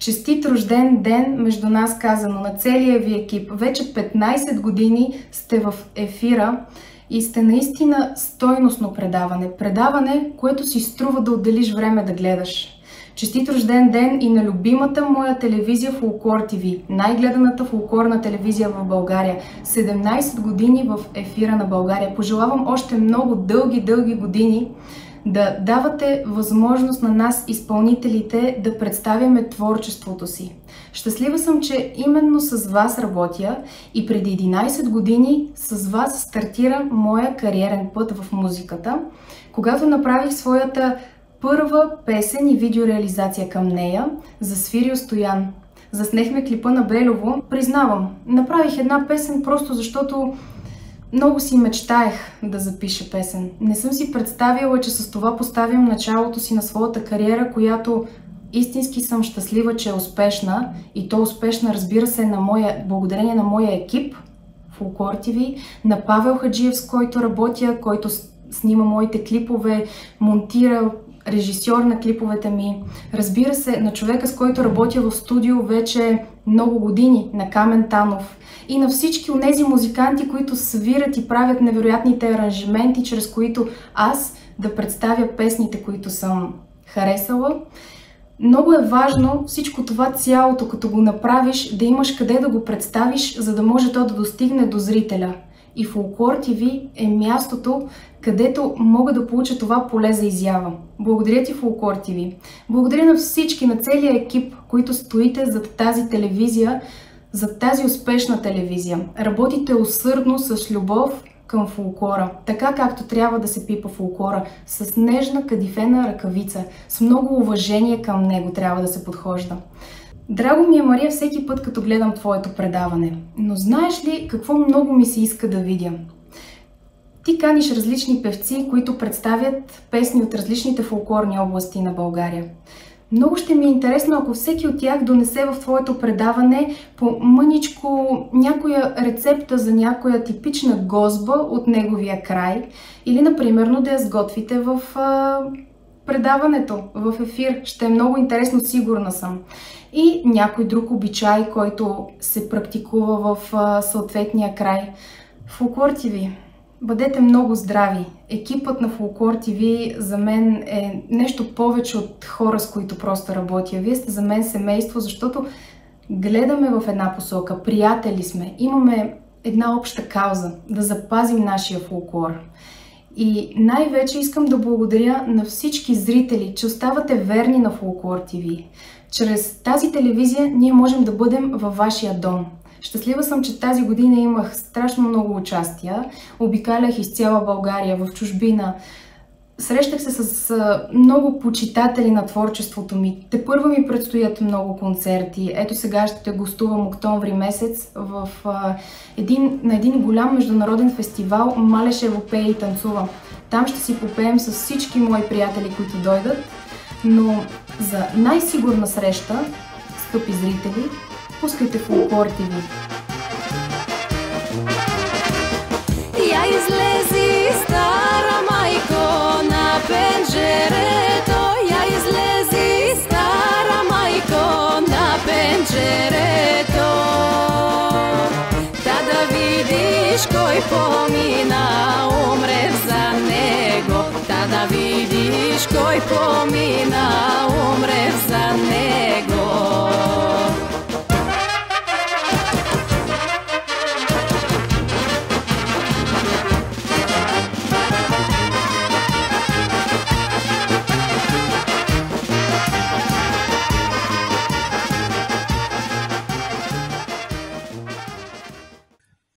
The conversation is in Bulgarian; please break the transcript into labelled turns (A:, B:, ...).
A: Честит рожден ден между нас казано на целия ви екип. Вече 15 години сте в ефира и сте наистина стойностно предаване. Предаване, което си струва да отделиш време да гледаш. Честит рожден ден и на любимата моя телевизия Фолклор ТВ, най-гледаната фолклорна телевизия в България. 17 години в ефира на България. Пожелавам още много дълги години да давате възможност на нас, изпълнителите, да представяме творчеството си. Щастлива съм, че именно с вас работя и преди 11 години с вас стартира моя кариерен път в музиката, когато направих своята първа песен и видеореализация към нея за Свирил Стоян. Заснехме клипа на Белово. Признавам, направих една песен просто защото много си мечтаех да запиша песен. Не съм си представила, че с това поставям началото си на своята кариера, която истински съм щастлива, че е успешна. И то успешна, разбира се, благодарение на моя екип Фолклор ТВ, на Павел Хаджиев, с който работя, който снима моите клипове, монтира, режисьор на клиповете ми. Разбира се, на човека, с който работя в студио вече много години, на Камен Танов. И на всички онези музиканти, които свират и правят невероятните аранжименти, чрез които аз да представя песните, които съм харесала. Много е важно всичко това цялото, като го направиш, да имаш къде да го представиш, за да може то да достигне до зрителя. И Фолклор ТВ е мястото, където мога да получа това поле за изява. Благодаря ти, Фолклор ТВ. Благодаря на всички, на целия екип, които стоите зад тази телевизия, за тази успешна телевизия. Работите усърдно с любов към фолклора, така както трябва да се пипа фолклора, с нежна кадифена ръкавица, с много уважение към него трябва да се подхожда. Драго ми е, Мария, всеки път като гледам твоето предаване, но знаеш ли какво много ми се иска да видя? Ти каниш различни певци, които представят песни от различните фолклорни области на България. Много ще ми е интересно, ако всеки от тях донесе в твоето предаване по мъничко някоя рецепта за някоя типична гозба от неговия край или, например, да я сготвите в предаването, в ефир. Ще е много интересно, сигурна съм. И някой друг обичай, който се практикува в съответния край. Фолклор ТВ. Бъдете много здрави! Екипът на Фолклор ТВ за мен е нещо повече от хора, с които просто работя. Вие сте за мен семейство, защото гледаме в една посока, приятели сме, имаме една обща кауза да запазим нашия фолклор. И най-вече искам да благодаря на всички зрители, че оставате верни на Фолклор ТВ. Чрез тази телевизия ние можем да бъдем във вашия дом. Щастлива съм, че тази година имах страшно много участия. Обикалях из цяла България, в чужбина. Срещах се с много почитатели на творчеството ми. Тепърва ми предстоят много концерти. Ето сега ще гостувам октомври месец на един голям международен фестивал Малешево пее и танцува. Там ще си попеем с всички мои приятели, които дойдат. Но за най-сигурна среща, скъпи зрители, пускайте Фолклор ТВ.
B: Я излези, стара майко, на пенджерето. Я излези, стара майко, на пенджерето. Та да видиш кой помина, умре за него. Та да видиш кой помина, умре